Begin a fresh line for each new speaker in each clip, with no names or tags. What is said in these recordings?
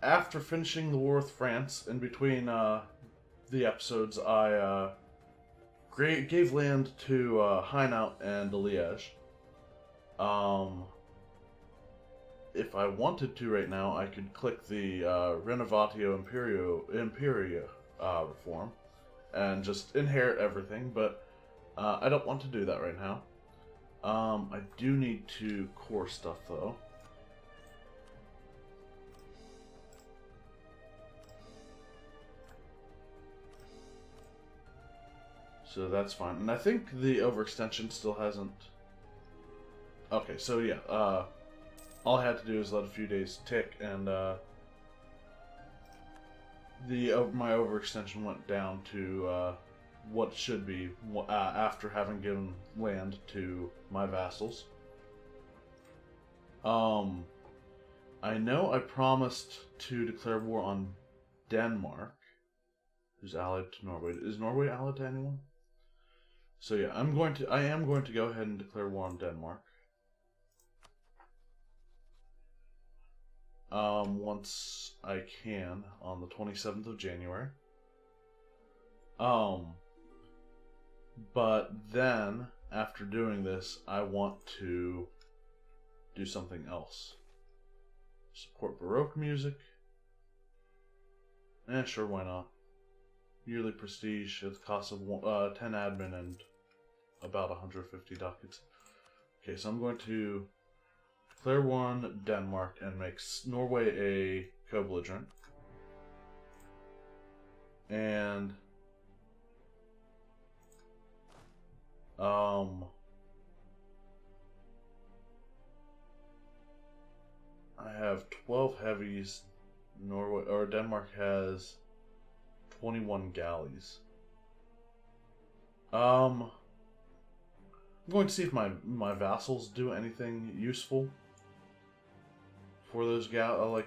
after finishing the war with France, in between the episodes, I gave land to Hainaut and Liège. Um, if I wanted to right now, I could click the Renovatio Imperia reform and just inherit everything, but I don't want to do that right now. I do need to core stuff though. So that's fine. And I think the overextension still hasn't... Okay, so yeah, all I had to do is let a few days tick, and my overextension went down to what should be after having given land to my vassals. I know I promised to declare war on Denmark, who's allied to Norway. Is Norway allied to anyone? So yeah, I am going to go ahead and declare war on Denmark. Once I can on the 27th of January. But then after doing this, I want to do something else. Support Baroque music. Sure, why not? Yearly prestige at the cost of 10 admin and about 150 ducats. Okay, so I'm going to declare war on Denmark and make Norway a co-belligerent. And I have 12 heavies. Denmark has 21 galleys. I'm going to see if my vassals do anything useful for those to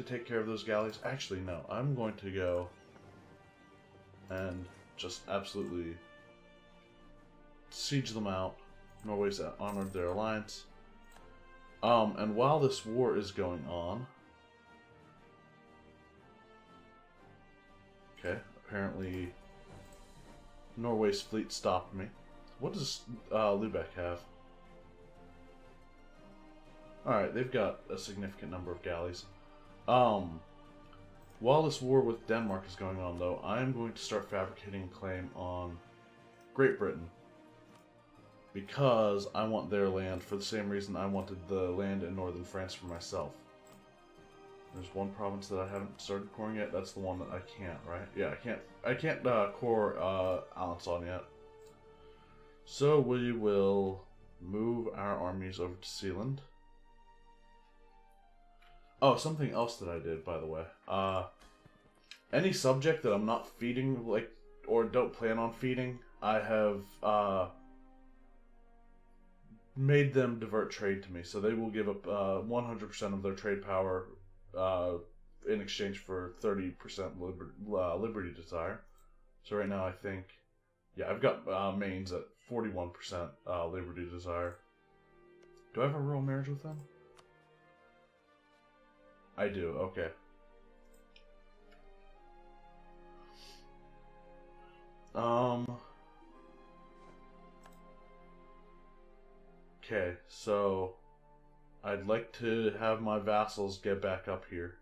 take care of those galleys. Actually, no. I'm going to go and just absolutely siege them out. Norway's honored their alliance. And while this war is going on, okay, apparently Norway's fleet stopped me. What does Lubeck have? Alright, they've got a significant number of galleys. While this war with Denmark is going on, though, I am going to start fabricating a claim on Great Britain. Because I want their land for the same reason I wanted the land in northern France for myself. There's one province that I haven't started coring yet. That's the one that I can't, right? Yeah, I can't core Alençon yet. So we will move our armies over to Sealand. Oh, something else that I did, by the way. Any subject that I'm not feeding, or don't plan on feeding, I have made them divert trade to me. So they will give up 100% of their trade power in exchange for 30% liberty desire. So right now I think, yeah, I've got mains at 41% liberty desire. Do I have a royal marriage with them? I do, okay. Okay, so I'd like to have my vassals get back up here.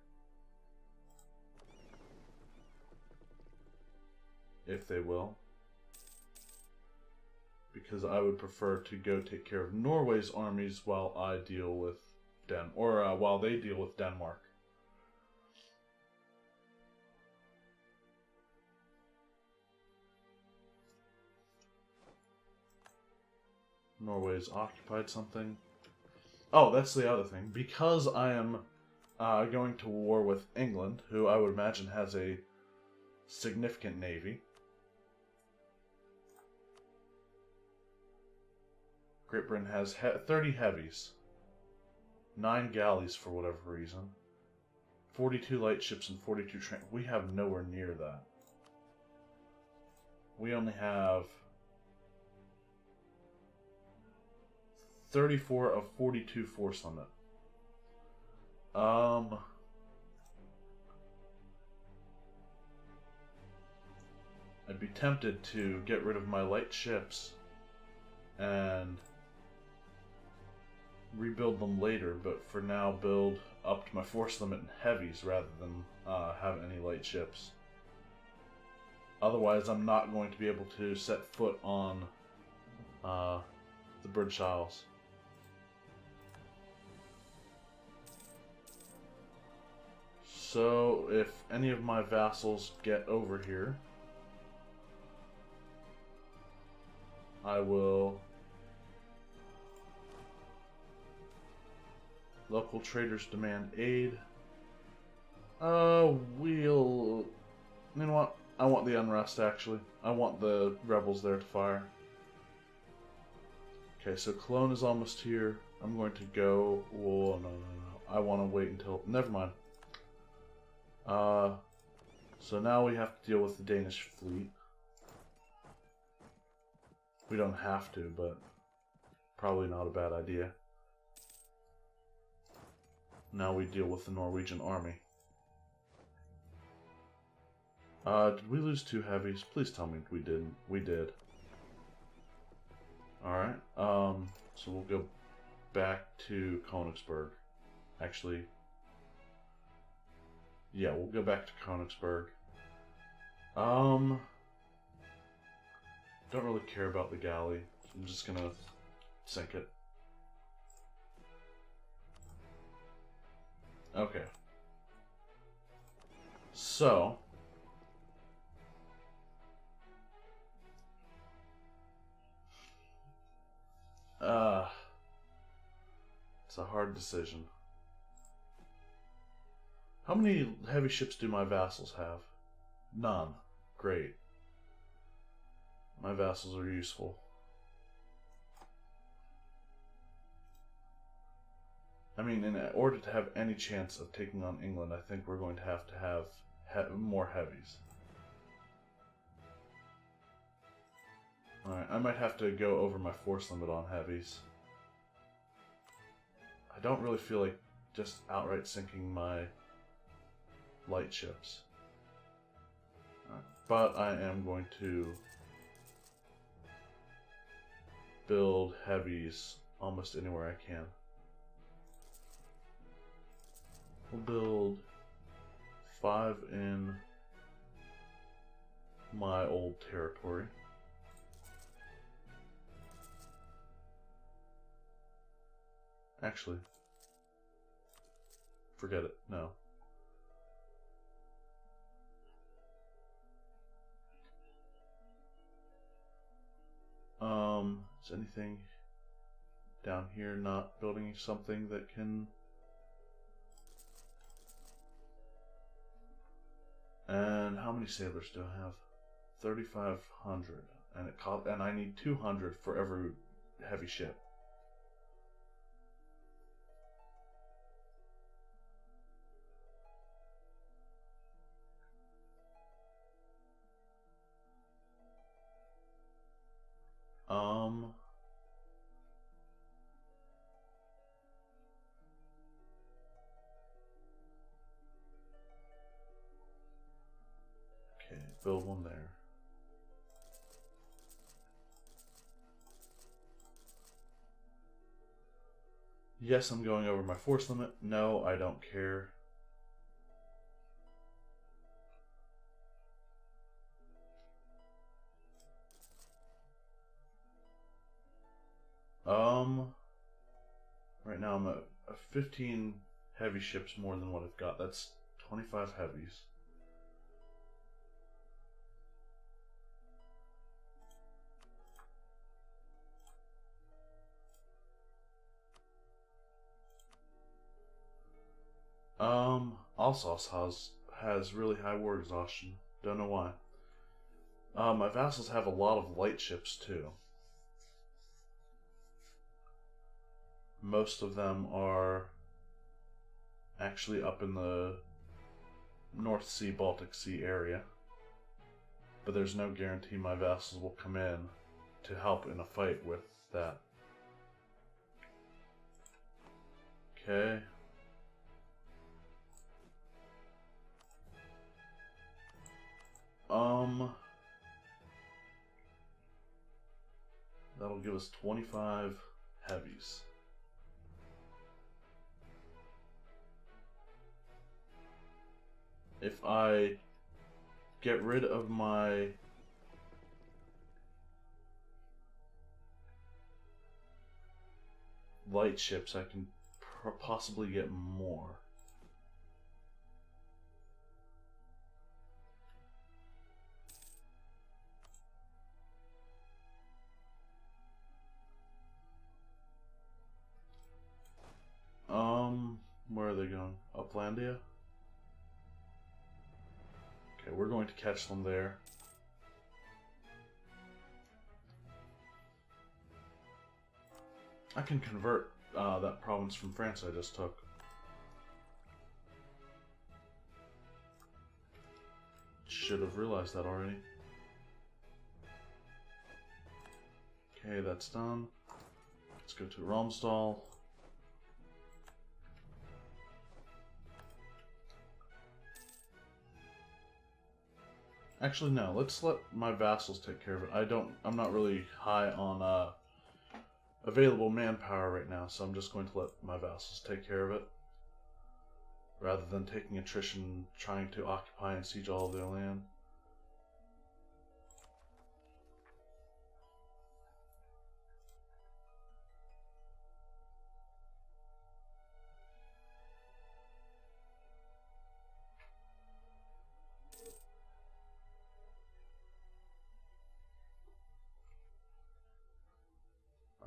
If they will. Because I would prefer to go take care of Norway's armies while I deal with while they deal with Denmark. Norway's occupied something. Oh, that's the other thing. Because I am going to war with England, who I would imagine has a significant navy. Great Britain has 30 heavies, 9 galleys for whatever reason, 42 light ships and 42 train. We have nowhere near that. We only have 34 of 42 force limit. tempted to get rid of my light ships and rebuild them later, but for now build up to my force limit in heavies rather than have any light ships. Otherwise, I'm not going to be able to set foot on the British Isles. So, if any of my vassals get over here, I will... Local traders demand aid. You know what? I want the unrest, actually. I want the rebels there to fire. Okay, so Cologne is almost here. I'm going to go... Oh, no. I want to wait until... Never mind. So now we have to deal with the Danish fleet. We don't have to, but probably not a bad idea. Now we deal with the Norwegian army. Did we lose 2 heavies? Please tell me we didn't. We did. Alright, so we'll go back to Königsberg. Actually, yeah, we'll go back to Königsberg. Don't really care about the galley. I'm just gonna sink it. Okay. So... it's a hard decision. How many heavy ships do my vassals have? None. Great. My vassals are useful. I mean, in order to have any chance of taking on England, I think we're going to have more heavies. Alright, I might have to go over my force limit on heavies. I don't really feel like just outright sinking my light ships. Right. But I am going to build heavies almost anywhere I can. We'll build 5 in my old territory. Actually, forget it. No. Is anything down here not building something that can... And how many sailors do I have? 3,500, and I need 200 for every heavy ship. Okay, build one there. Yes, I'm going over my force limit. No, I don't care. Right now I'm at 15 heavy ships more than what I've got. That's 25 heavies. Alsace has really high war exhaustion. Don't know why. My vassals have a lot of light ships too. Most of them are actually up in the North Sea, Baltic Sea area. But there's no guarantee my vassals will come in to help in a fight with that. Okay. give us 25 heavies. If I get rid of my light ships, I can possibly get more. Where are they going? Uplandia? Okay, we're going to catch them there. I can convert that province from France I just took. Should have realized that already. Okay, that's done. Let's go to Romsdal. Actually, no. Let's let my vassals take care of it. I'm not really high on available manpower right now, so I'm just going to let my vassals take care of it, rather than taking attrition, trying to occupy and siege all of their land.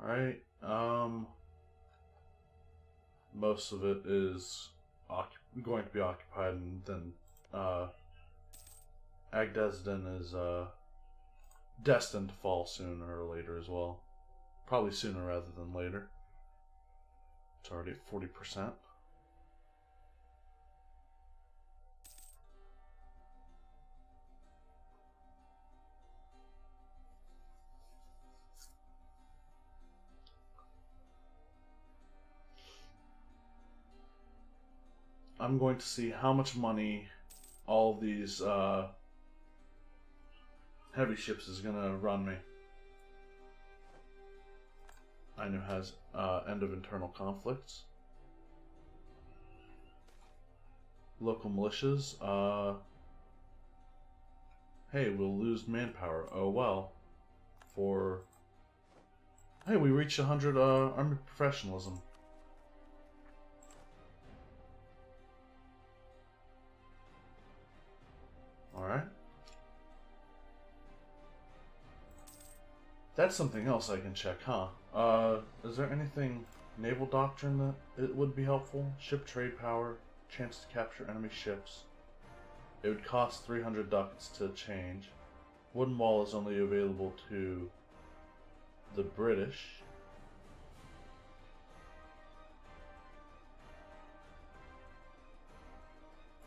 Alright, most of it is going to be occupied, and then Agdesden is destined to fall sooner or later as well. Probably sooner rather than later. It's already at 40%. I'm going to see how much money all of these heavy ships is going to run me. I know has end of internal conflicts. Local militias. Hey, we'll lose manpower. Oh well. Hey, we reached 100 army professionalism. Alright. That's something else I can check, huh? Is there anything naval doctrine that it would be helpful? Ship trade power, chance to capture enemy ships. It would cost 300 ducats to change. Wooden wall is only available to the British.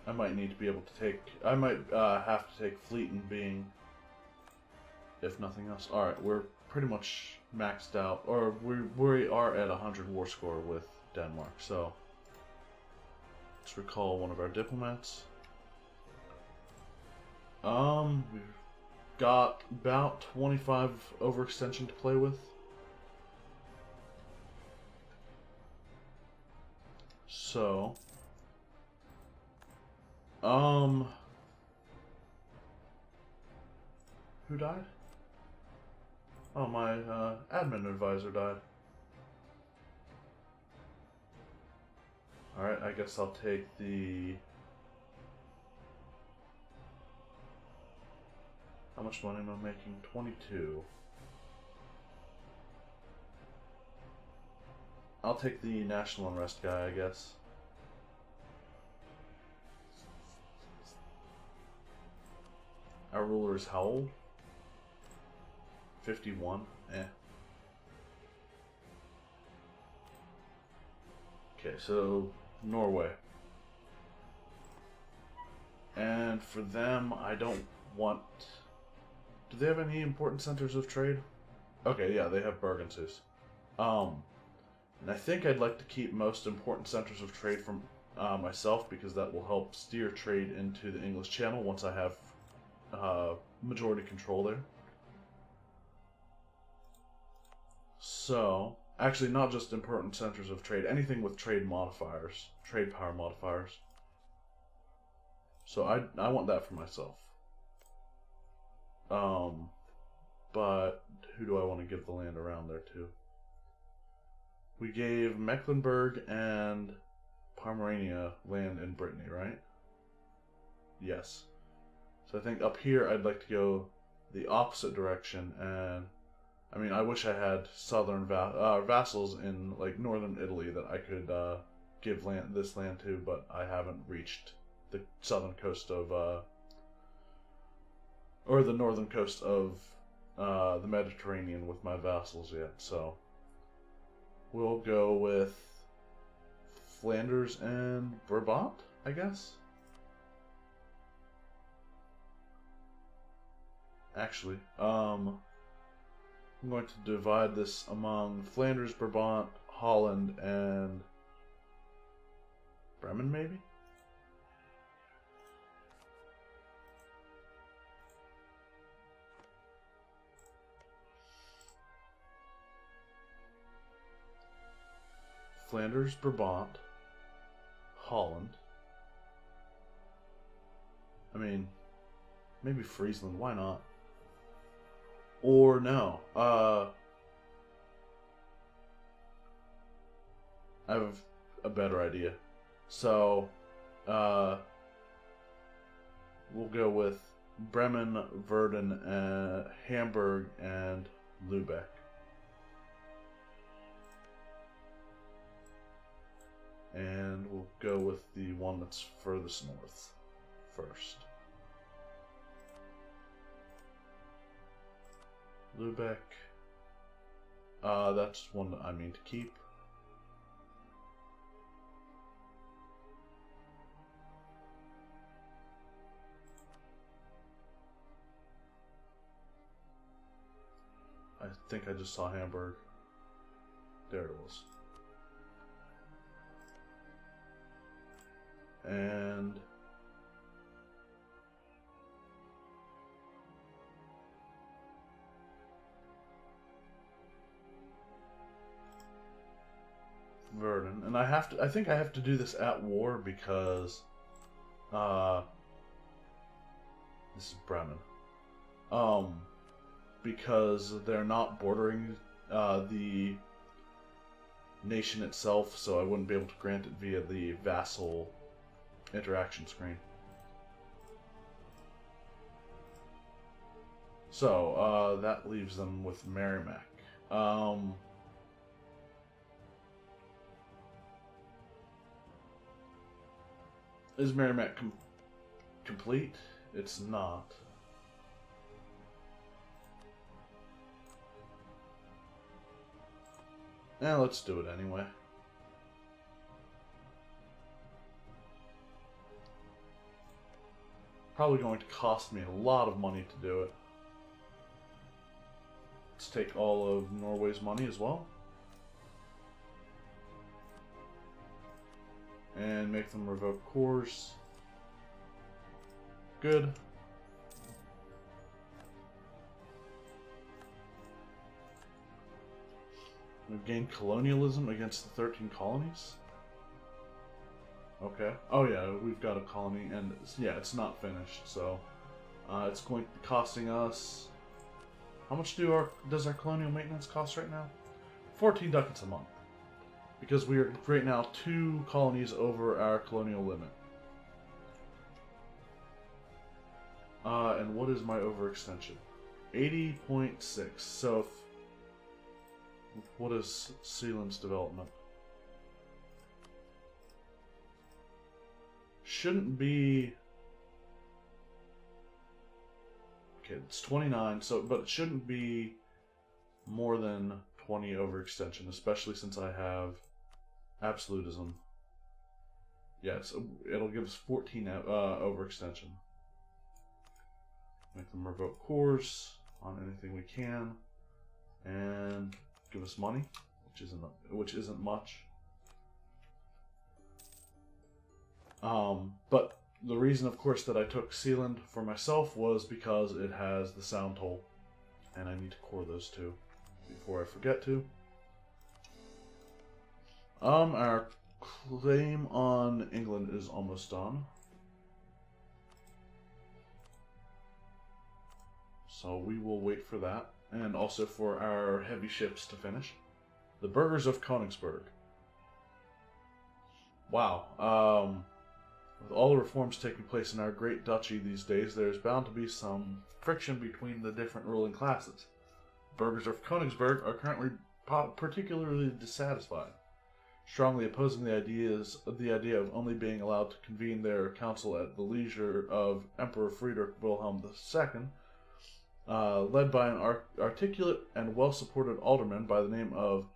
I might need to be able to take... I might have to take fleet and being, if nothing else. Alright, we're pretty much maxed out. Or we are at 100 war score with Denmark, so... Let's recall one of our diplomats. We've got about 25 overextension to play with. So... Who died? Oh, my admin advisor died. Alright, I guess I'll take the... How much money am I making? 22. I'll take the national unrest guy, I guess. Our ruler is how old? 51? Eh. Okay, so Norway. And for them, I don't want... Do they have any important centers of trade? Okay, yeah, they have Bergensus. And I think I'd like to keep most important centers of trade from myself, because that will help steer trade into the English Channel once I have majority control there. So, actually, not just important centers of trade, anything with trade modifiers, trade power modifiers. So I want that for myself. But who do I want to give the land around there to? We gave Mecklenburg and Pomerania land in Brittany, right? Yes. So I think up here I'd like to go the opposite direction, and I mean I wish I had southern vassals in like northern Italy that I could give this land to, but I haven't reached the southern coast of or the northern coast of the Mediterranean with my vassals yet. So we'll go with Flanders and Brabant, I guess. Actually, I'm going to divide this among Flanders, Brabant, Holland, and Bremen, maybe? Flanders, Brabant, Holland. I mean, maybe Friesland, why not? Or no, I have a better idea. So, we'll go with Bremen, Verden, Hamburg, and Lübeck. And we'll go with the one that's furthest north first. Lübeck. That's one that I mean to keep. I think I just saw Hamburg. There it was. And Verden, and I think I have to do this at war because this is Bremen. Because they're not bordering the nation itself, so I wouldn't be able to grant it via the vassal interaction screen. So, that leaves them with Merrimack. Is Merrimack complete? It's not. Let's do it anyway. Probably going to cost me a lot of money to do it. Let's take all of Norway's money as well. And make them revoke cores. Good. We've gained colonialism against the 13 colonies. Okay. Oh yeah, we've got a colony, and yeah, it's not finished, so it's going to be costing us. How much does our colonial maintenance cost right now? 14 ducats a month, because we are right now 2 colonies over our colonial limit. And what is my overextension? 80.6. So, what is Sealand's development? Shouldn't be. Okay, it's 29. So, but it shouldn't be more than 20 overextension, especially since I have absolutism. Yes, it'll give us 14 overextension. Make them revoke cores on anything we can, and give us money, which isn't much. But the reason, of course, that I took Sealand for myself was because it has the sound toll, and I need to core those two. before I forget to. Our claim on England is almost done. So we will wait for that, and also for our heavy ships to finish. The Burghers of Königsberg. Wow. With all the reforms taking place in our great duchy these days, there is bound to be some friction between the different ruling classes. Burghers of Königsberg are currently particularly dissatisfied, strongly opposing the idea of only being allowed to convene their council at the leisure of Emperor Friedrich Wilhelm II, led by an articulate and well-supported alderman by the name of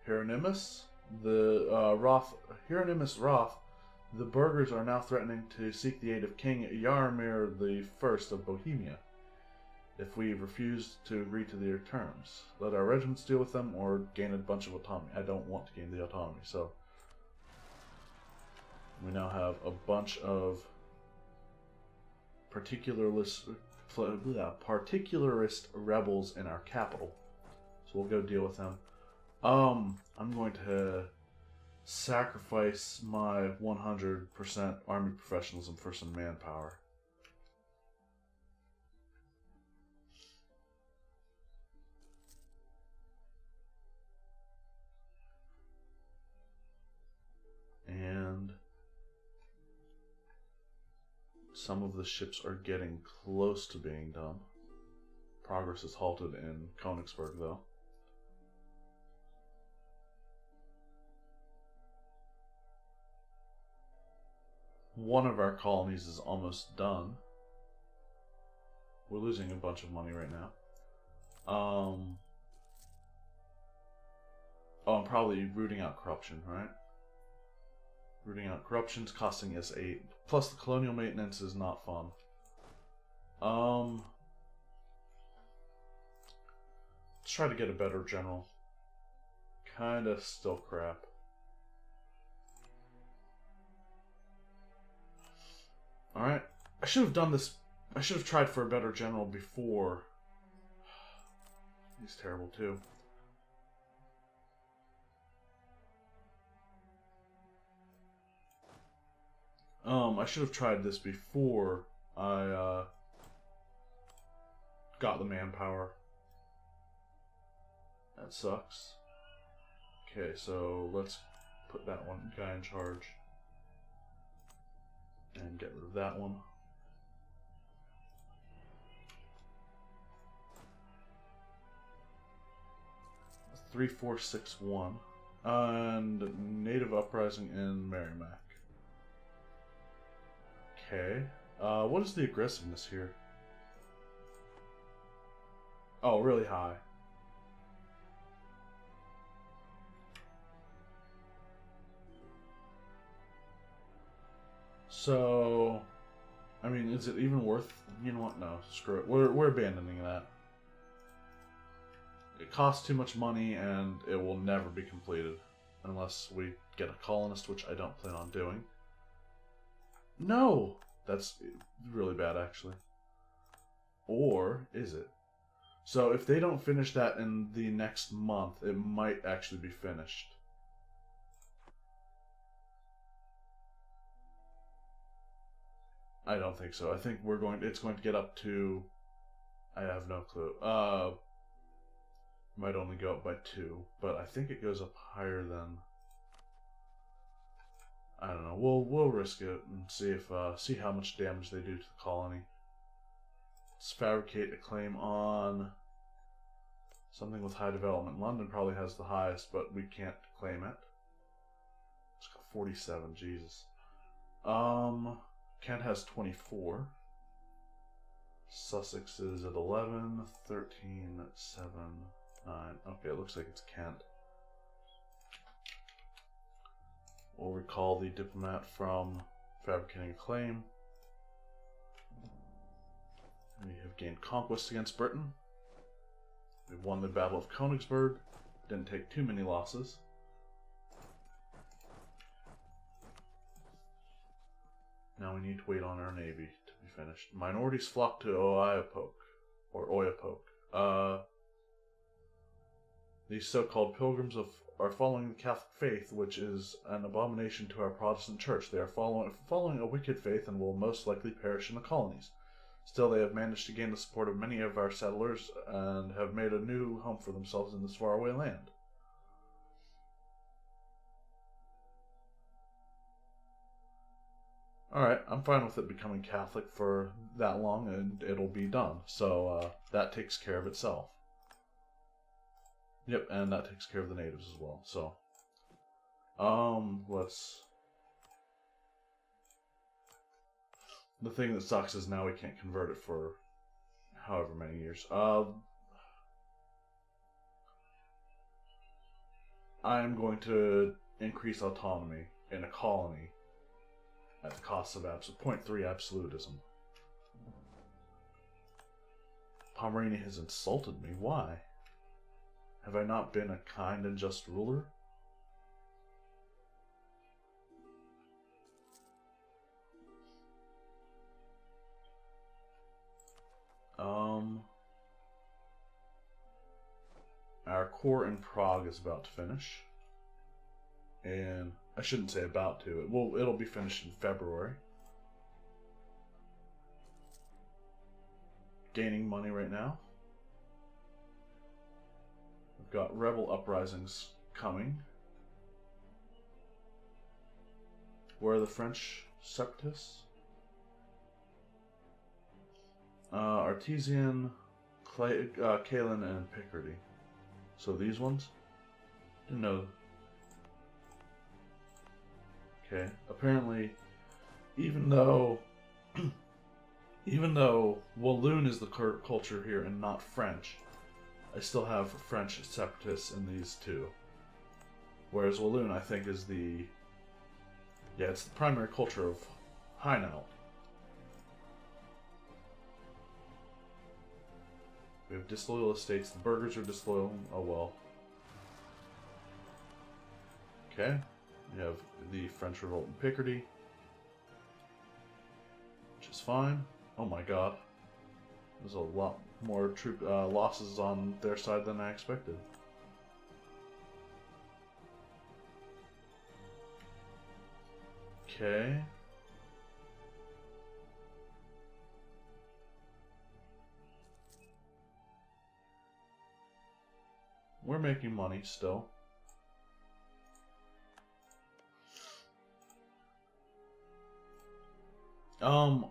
Hieronymus Roth. The burghers are now threatening to seek the aid of King Jaromir I of Bohemia if we refuse to agree to their terms. Let our regiments deal with them or gain a bunch of autonomy. I don't want to gain the autonomy, so we now have a bunch of particularist rebels in our capital. So we'll go deal with them. I'm going to sacrifice my 100% army professionalism for some manpower. And some of the ships are getting close to being done. Progress is halted in Königsberg, though. One of our colonies is almost done. We're losing a bunch of money right now. Oh, I'm probably rooting out corruption, right? Rooting out corruption's costing us 8. Plus the colonial maintenance is not fun. Let's try to get a better general. Kinda still crap. Alright. I should have done this. I should have tried for a better general before. He's terrible too. I should have tried this before I got the manpower. That sucks. Okay, so let's put that one guy in charge. And get rid of that one. That's 3461. And native uprising in Merrimack. Okay. What is the aggressiveness here? Oh, really high. So, I mean, is it even worth? You know what? No, screw it. We're abandoning that. It costs too much money, and it will never be completed unless we get a colonist, which I don't plan on doing. No, that's really bad, actually. Or is it? So if they don't finish that in the next month, it might actually be finished. I don't think so. I think it's going to get up to, I have no clue. Might only go up by 2, but I think it goes up higher than, I don't know. We'll risk it and see how much damage they do to the colony. Let's fabricate a claim on something with high development. London probably has the highest, but we can't claim it. It's got 47. Jesus. Kent has 24. Sussex is at 11, 13, 7, 9. Okay, it looks like it's Kent. We'll recall the diplomat from fabricating a claim. We have gained conquest against Britain. We've won the Battle of Königsberg. Didn't take too many losses. Now we need to wait on our navy to be finished. Minorities flock to Oyapoke, or Oyapoke. uh, these so-called pilgrims are following the Catholic faith, which is an abomination to our Protestant church. They are following a wicked faith and will most likely perish in the colonies. Still, they have managed to gain the support of many of our settlers and have made a new home for themselves in this faraway land. Alright, I'm fine with it becoming Catholic for that long, and it'll be done. So, that takes care of itself. Yep, and that takes care of the natives as well, so. Let's... The thing that sucks is now we can't convert it for however many years. I am going to increase autonomy in a colony at the cost of 0.3 absolutism. Pomerania has insulted me. Why? Have I not been a kind and just ruler? Our core in Prague is about to finish. And I shouldn't say about to. It'll be finished in February. Gaining money right now. We've got rebel uprisings coming. Where are the French separatists? Artesian, Kalen, and Picardy. So these ones? Didn't know. Okay. Apparently, even though Walloon is the culture here and not French, I still have French separatists in these two. Whereas Walloon, I think, is it's the primary culture of Hainaut. We have disloyal estates. The burghers are disloyal. Oh well. Okay. We have the French revolt in Picardy, which is fine. Oh my god. There's a lot more troop losses on their side than I expected. Okay. We're making money still.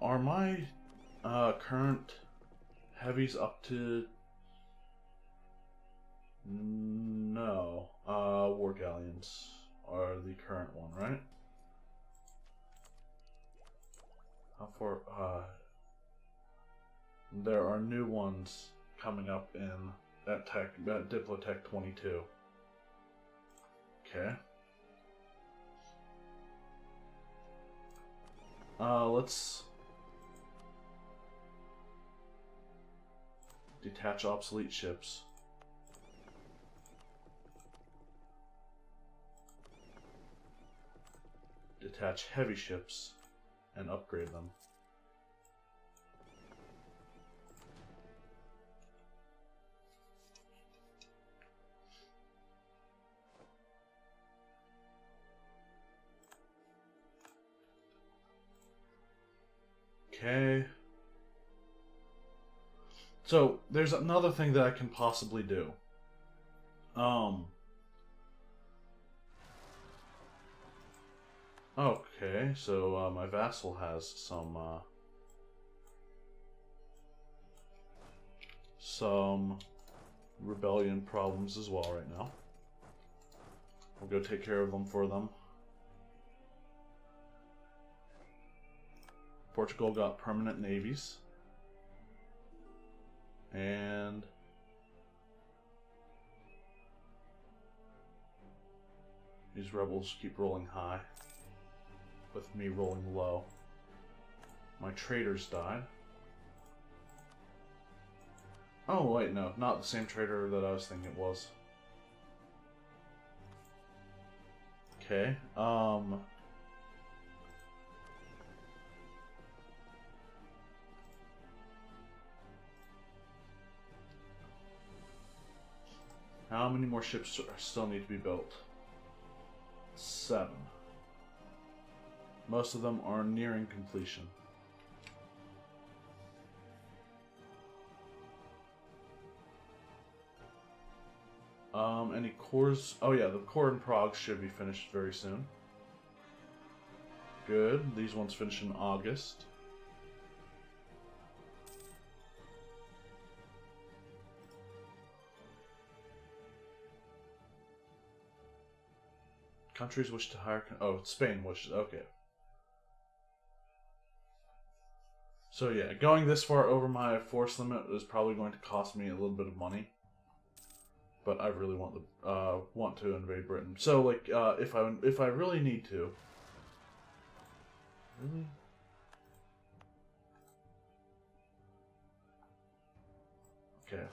Are my current heavies up to... No. War galleons are the current one, right? How far... there are new ones coming up in at Diplotech 22. Okay. Let's detach obsolete ships. Detach heavy ships and upgrade them. Okay. So, there's another thing that I can possibly do. Okay, so my vassal has some rebellion problems as well right now. We'll go take care of them for them. Portugal got permanent navies. And these rebels keep rolling high, with me rolling low. My traders died. Oh wait, no, not the same trader that I was thinking it was. Okay, How many more ships still need to be built? 7. Most of them are nearing completion. Any cores? Oh yeah, the core in Prague should be finished very soon. Good. These ones finish in August. Countries wish to hire... Oh, Spain wishes... Okay. So yeah, going this far over my force limit is probably going to cost me a little bit of money. But I really want to invade Britain. So like, if I really need to... Really? Okay.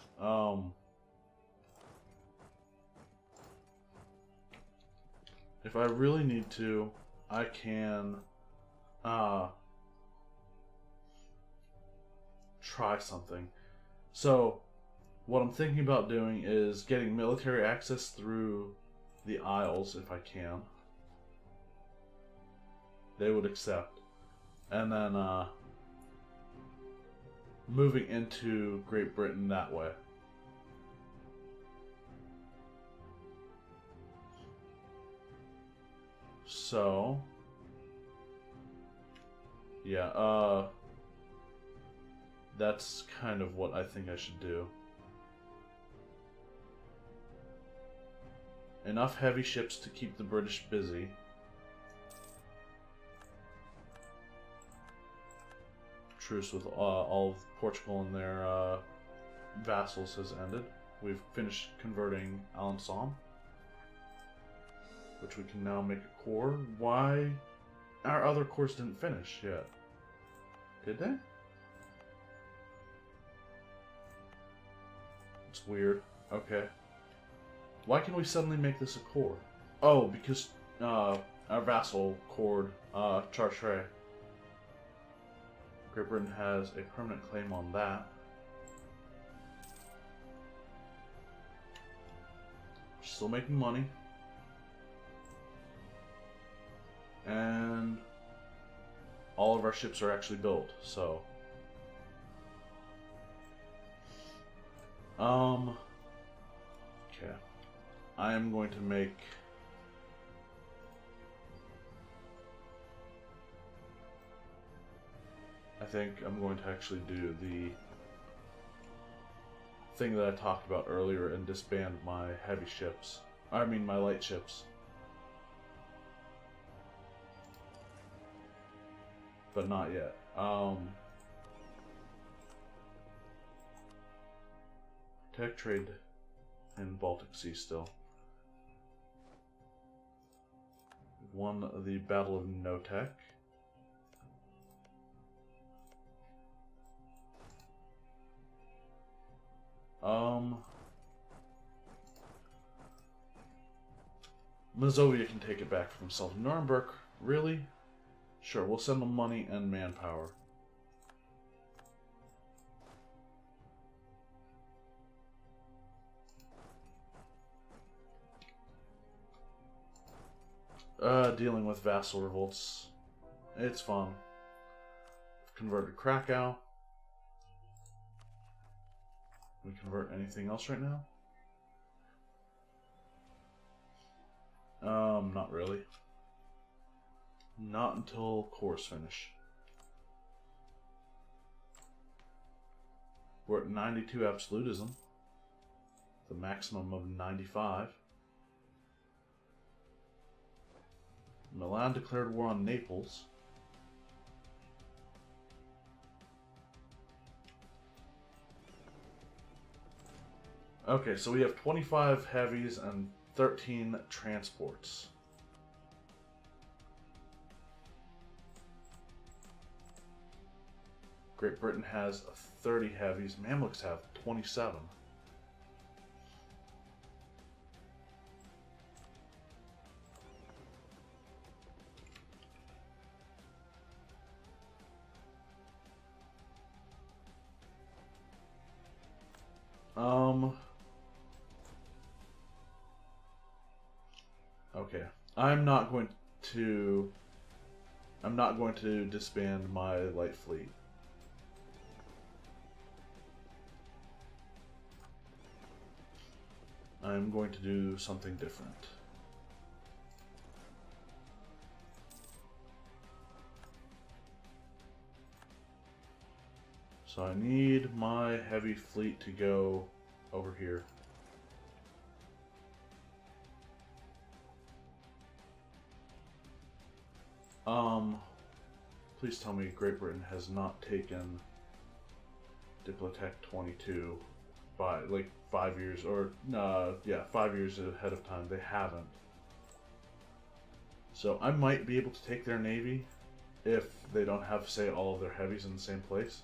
If I really need to, I can try something. So, what I'm thinking about doing is getting military access through the Isles if I can. They would accept. And then moving into Great Britain that way. So, yeah, that's kind of what I think I should do. Enough heavy ships to keep the British busy. Truce with all of Portugal and their vassals has ended. We've finished converting Alençon, which we can now make a core. Why? Our other cores didn't finish yet. Did they? It's weird. Okay. Why can we suddenly make this a core? Oh, because our vassal cored Chartres. Great Britain has a permanent claim on that. Still making money. And all of our ships are actually built, so okay. I am going to make I think I'm going to actually do the thing that I talked about earlier and disband my heavy ships. I mean my light ships. But not yet. Tech trade in Baltic Sea still. Won the Battle of Notek. Mazovia can take it back for himself. Nuremberg, really? Sure, we'll send them money and manpower. Dealing with vassal revolts. It's fun. Converted Krakow. Can we convert anything else right now? Not really. Not until cores finish. We're at 92 absolutism. The maximum of 95. Milan declared war on Naples. Okay, so we have 25 heavies and 13 transports. Great Britain has 30 heavies. Mamluks have 27. Okay. I'm not going to... I'm not going to disband my light fleet. I'm going to do something different. So I need my heavy fleet to go over here. Please tell me Great Britain has not taken Diplotech 22 by like 5 years, or yeah, 5 years ahead of time. They haven't. So I might be able to take their navy if they don't have, say, all of their heavies in the same place,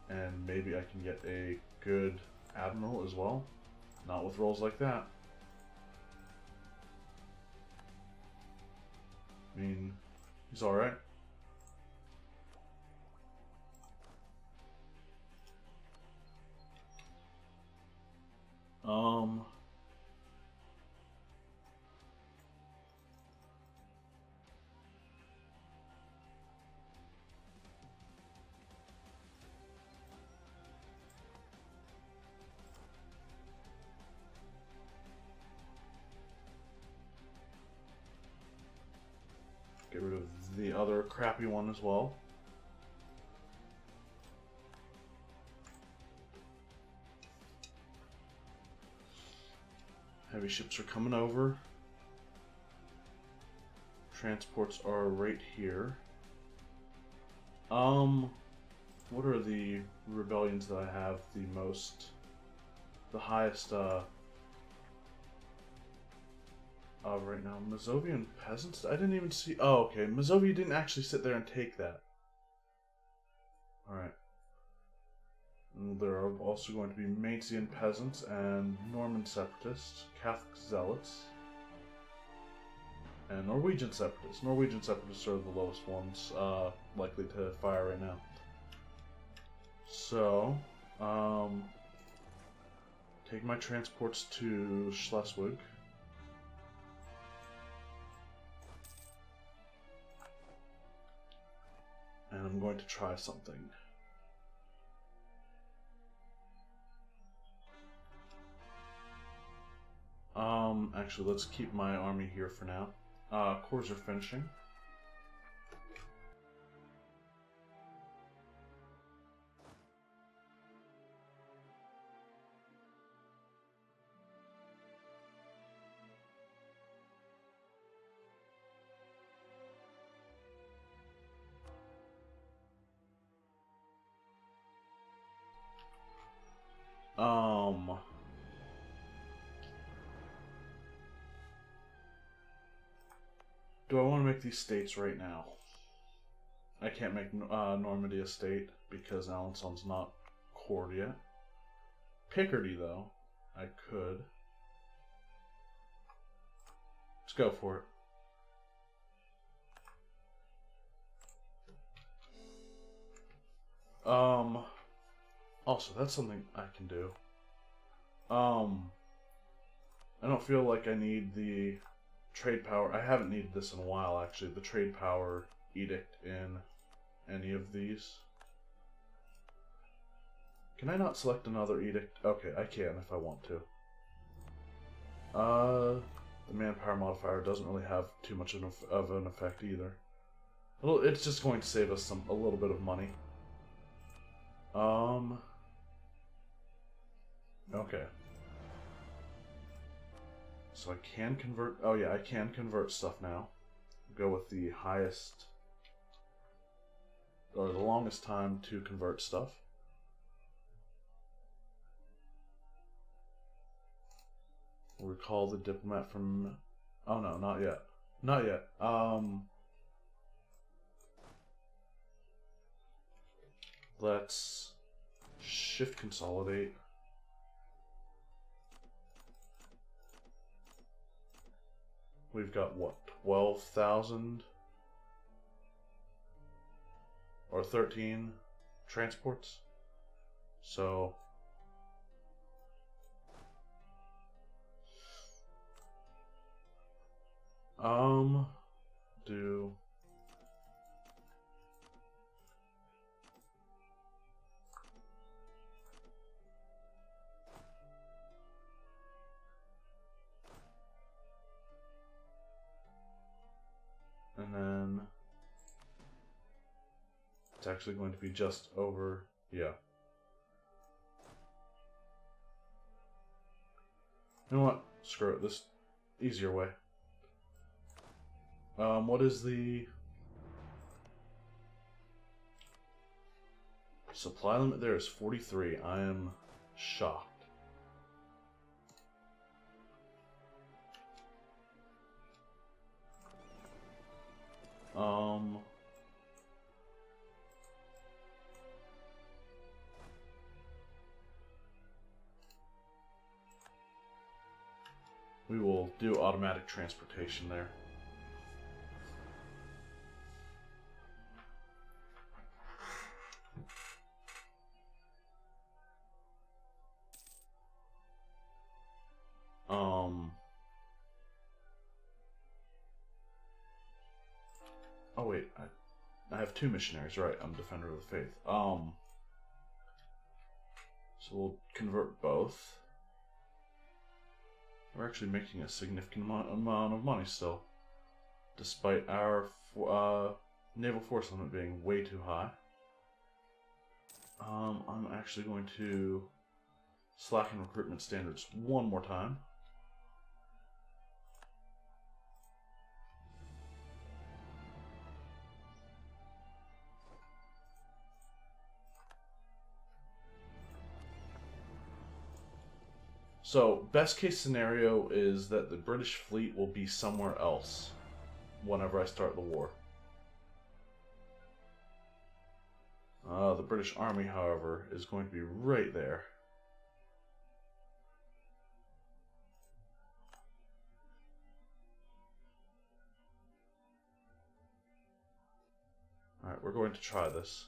and maybe I can get a good admiral as well. Not with rolls like that. I mean, he's alright. Get rid of the other crappy one as well. Heavy ships are coming over. Transports are right here. What are the rebellions that I have the highest, right now? Mazovian peasants? I didn't even see. Oh, okay. Mazovia didn't actually sit there and take that. Alright. There are also going to be Maentian peasants and Norman separatists, Catholic zealots, and Norwegian separatists. Norwegian separatists are the lowest ones likely to fire right now. So, take my transports to Schleswig. And I'm going to try something. Actually, let's keep my army here for now. Cores are finishing. Do I want to make these states right now? I can't make Normandy a state because Alençon's not cored yet. Picardy, though, I could. Let's go for it. Also, that's something I can do. I don't feel like I need the trade power. I haven't needed this in a while, actually. The trade power edict in any of these. Can I not select another edict? Okay, I can if I want to. The manpower modifier doesn't really have too much of an effect either. Well, it's just going to save us a little bit of money. Okay. So I can convert. Oh yeah, I can convert stuff now. Go with the highest, or the longest time to convert stuff. We'll recall the diplomat from. Oh no, not yet. Not yet. Let's shift consolidate. We've got what, 12,000 or 13 transports? So Do and then it's actually going to be just over, yeah. You know what? Screw it. This easier way. What is the supply limit there is 43. I am shocked. We will do automatic transportation there. Oh wait, I have 2 missionaries, right? I'm Defender of the Faith. So we'll convert both. We're actually making a significant amount of money still, despite our naval force limit being way too high. I'm actually going to slacken recruitment standards one more time. So, best case scenario is that the British fleet will be somewhere else whenever I start the war. The British Army, however, is going to be right there. Alright, we're going to try this.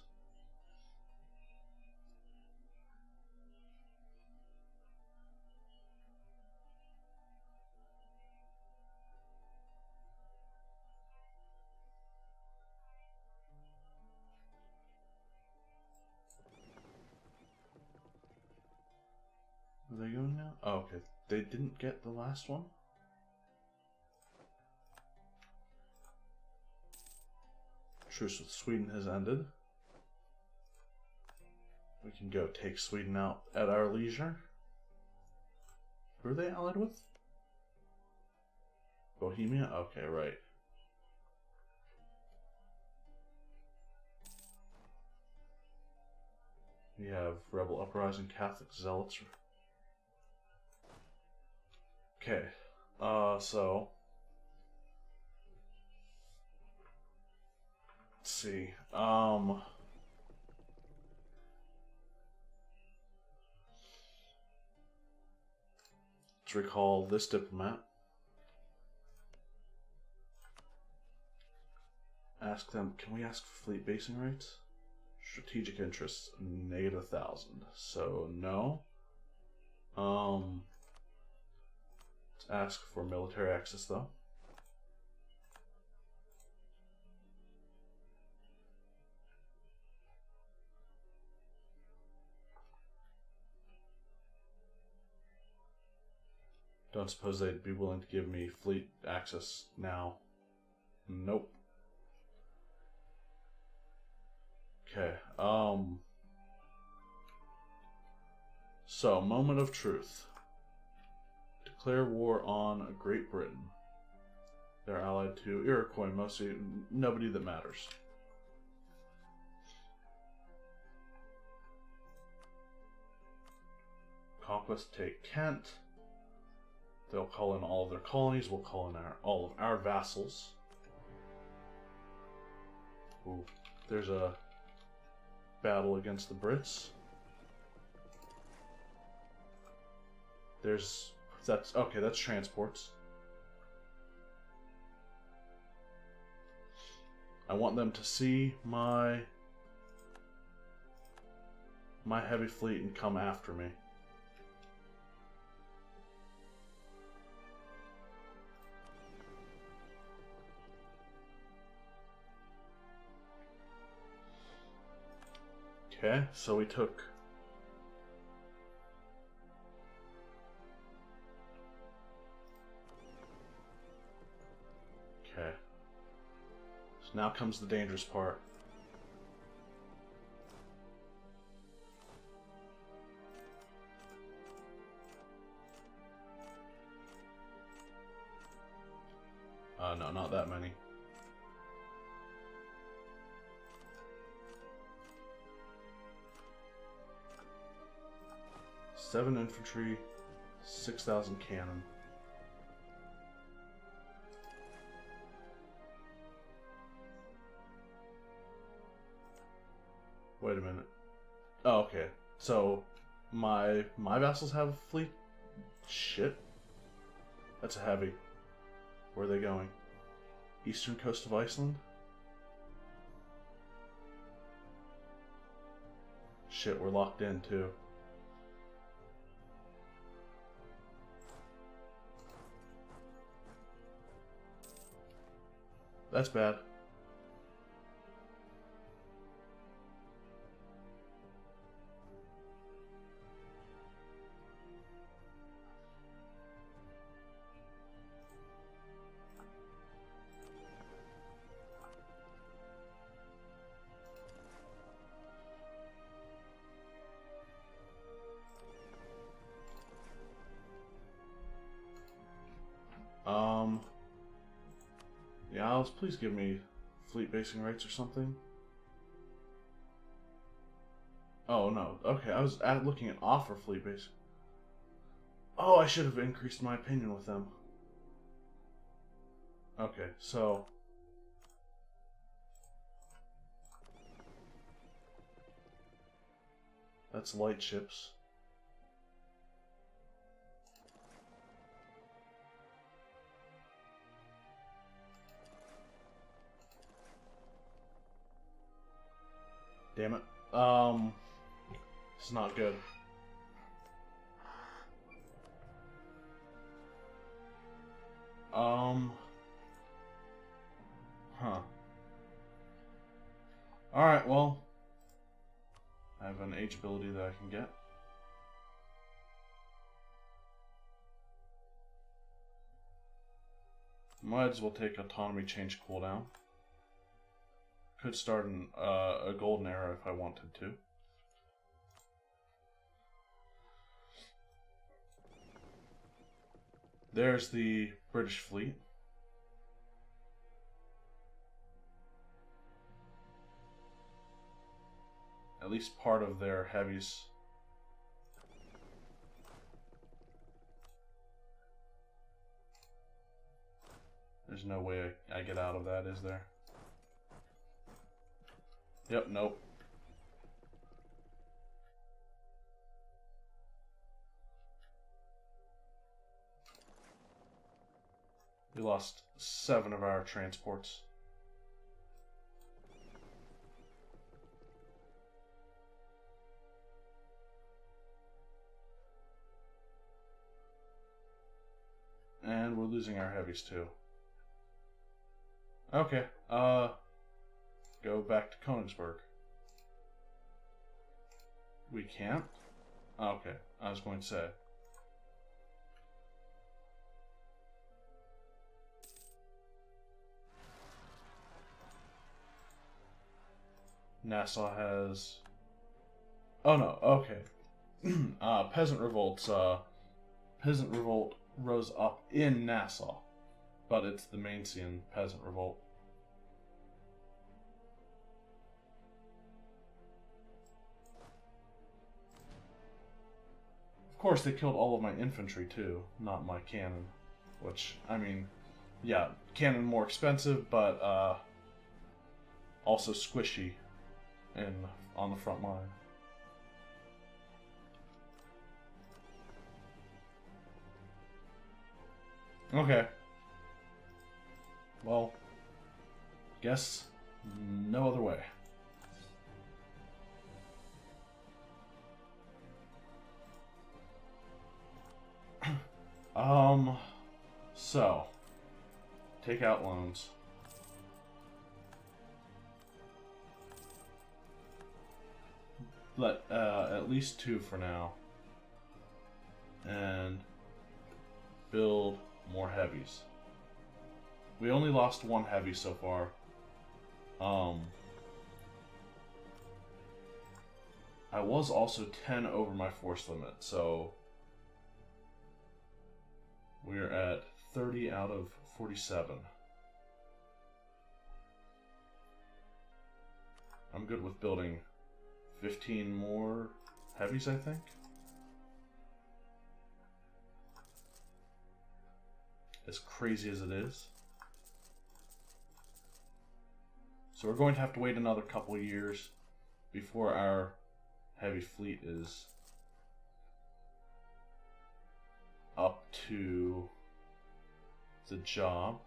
Are they going now? Oh, okay. They didn't get the last one? Truce with Sweden has ended. We can go take Sweden out at our leisure. Who are they allied with? Bohemia? Okay, right. We have rebel uprising Catholic zealots. Okay, so let's see. Let's recall this diplomat. Ask them, can we ask for fleet basing rates? Strategic interests, -1,000. So, no. Let's ask for military access, though. Don't suppose they'd be willing to give me fleet access now. Nope. Okay, so, moment of truth. Declare war on Great Britain. They're allied to Iroquois, mostly nobody that matters. Conquest take Kent. They'll call in all of their colonies. We'll call in all of our vassals. Ooh, there's a battle against the Brits. That's transports. I want them to see my heavy fleet and come after me. Okay, so we took... Okay. So now comes the dangerous part. No, not that many. Seven infantry, 6,000 cannon. Wait a minute. Oh, okay. So my vassals have a fleet? Shit. That's a heavy. Where are they going? Eastern coast of Iceland? Shit, we're locked in too. That's bad. Yeah, Alice, please give me fleet basing rights or something. Oh, no. Okay, I was looking at offer fleet base. Oh, I should have increased my opinion with them. Okay, so... That's light ships. Damn it. It's not good. Huh. Alright, well. I have an age ability that I can get. Might as well take autonomy change cooldown. Could start a golden era if I wanted to. There's the British fleet. At least part of their heavies. There's no way I get out of that, is there? Yep, nope. We lost 7 of our transports. And we're losing our heavies too. Okay, go back to Königsberg. We can't? Okay, I was going to say. Nassau has... Oh no, okay. Peasant revolts, Peasant revolt rose up in Nassau, but it's the Mainzian peasant revolt. Of course, they killed all of my infantry too, not my cannon. Which, I mean, yeah, cannon more expensive, but also squishy on the front line. Okay. Well, guess no other way. So, take out loans. at least 2 for now, and build more heavies. We only lost 1 heavy so far. I was also 10 over my force limit, so we're at 30 out of 47. I'm good with building 15 more heavies, I think. As crazy as it is. So we're going to have to wait another couple years before our heavy fleet is up to the job.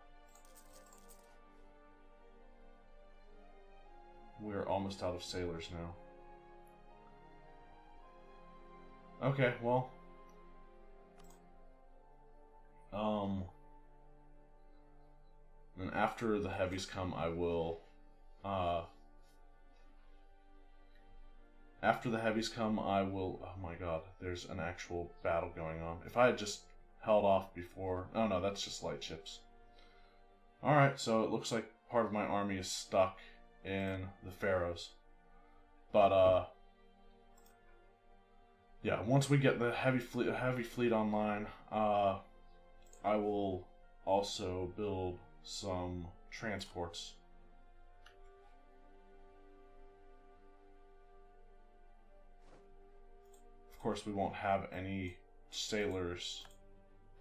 We're almost out of sailors now. Okay, well. And after the heavies come, I will, oh my god, there's an actual battle going on. If I had just held off before, oh no, that's just light ships. Alright, so it looks like part of my army is stuck in the Faroes. But, yeah, once we get the heavy fleet online, I will also build some transports. Of course, we won't have any sailors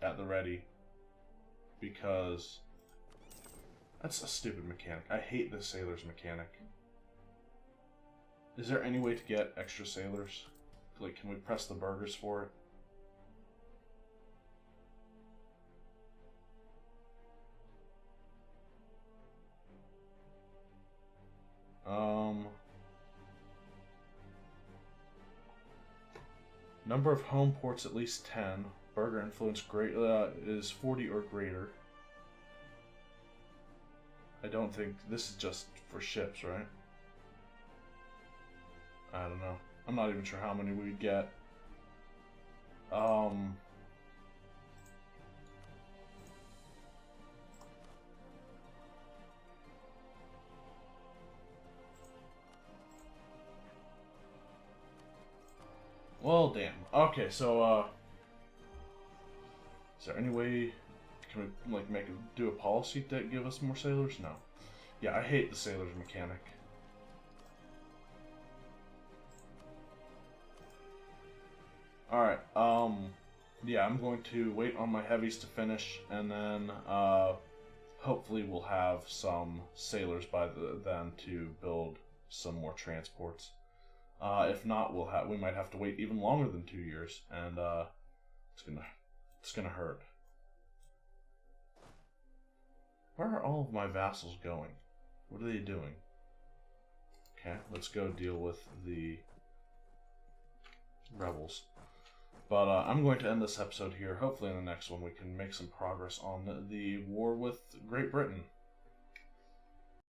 at the ready because that's a stupid mechanic. I hate the sailors mechanic. Is there any way to get extra sailors? Like, can we press the burgers for it? Number of home ports at least 10. Burger influence is 40 or greater. I don't think this is just for ships, right? I don't know. I'm not even sure how many we'd get. Well, damn. Okay, so, is there any way, can we, like, do a policy to give us more sailors? No. Yeah, I hate the sailors mechanic. Alright, yeah, I'm going to wait on my heavies to finish, and then, hopefully we'll have some sailors by then to build some more transports. If not, we might have to wait even longer than 2 years, and it's gonna hurt. Where are all of my vassals going? What are they doing? Okay, let's go deal with the rebels. But I'm going to end this episode here. Hopefully in the next one we can make some progress on the war with Great Britain.